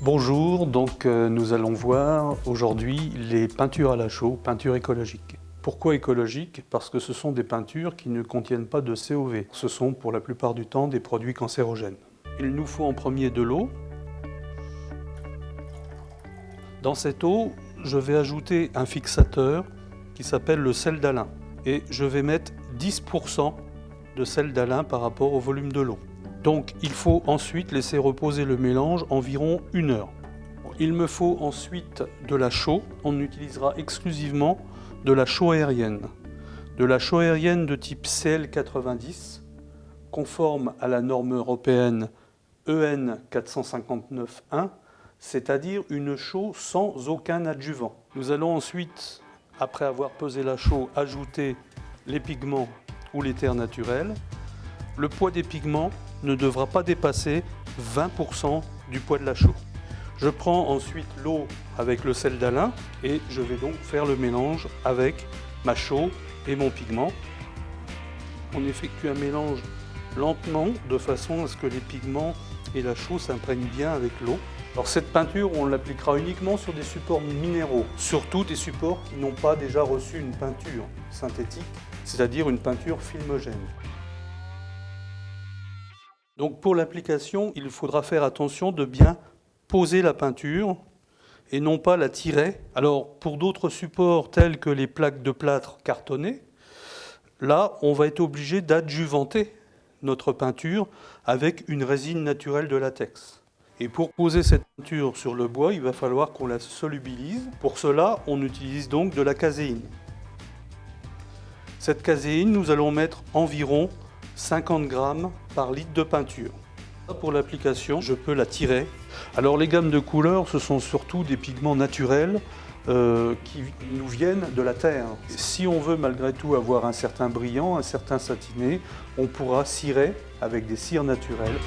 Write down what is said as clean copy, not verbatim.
Bonjour, nous allons voir aujourd'hui les peintures à la chaux, peintures écologiques. Pourquoi écologiques? Parce que ce sont des peintures qui ne contiennent pas de COV. Ce sont pour la plupart du temps des produits cancérogènes. Il nous faut en premier de l'eau. Dans cette eau, je vais ajouter un fixateur qui s'appelle le sel d'Alain. Et je vais mettre 10% de sel d'Alain par rapport au volume de l'eau. Donc il faut ensuite laisser reposer le mélange environ 1 heure. Il me faut ensuite de la chaux. On utilisera exclusivement de la chaux aérienne. De la chaux aérienne de type CL90, conforme à la norme européenne EN 459.1, c'est-à-dire une chaux sans aucun adjuvant. Nous allons ensuite, après avoir pesé la chaux, ajouter les pigments ou les terres naturelles. Le poids des pigments ne devra pas dépasser 20% du poids de la chaux. Je prends ensuite l'eau avec le sel d'Alain et je vais donc faire le mélange avec ma chaux et mon pigment. On effectue un mélange lentement de façon à ce que les pigments et la chaux s'imprègnent bien avec l'eau. Alors cette peinture, on l'appliquera uniquement sur des supports minéraux, surtout des supports qui n'ont pas déjà reçu une peinture synthétique, c'est-à-dire une peinture filmogène. Donc pour l'application, il faudra faire attention de bien poser la peinture et non pas la tirer. Alors pour d'autres supports tels que les plaques de plâtre cartonnées, là on va être obligé d'adjuvanter notre peinture avec une résine naturelle de latex. Et pour poser cette peinture sur le bois, il va falloir qu'on la solubilise. Pour cela, on utilise donc de la caséine. Cette caséine, nous allons mettre environ 50 grammes par litre de peinture. Pour l'application, je peux la tirer. Alors les gammes de couleurs, ce sont surtout des pigments naturels qui nous viennent de la terre. Si on veut malgré tout avoir un certain brillant, un certain satiné, on pourra cirer avec des cires naturelles.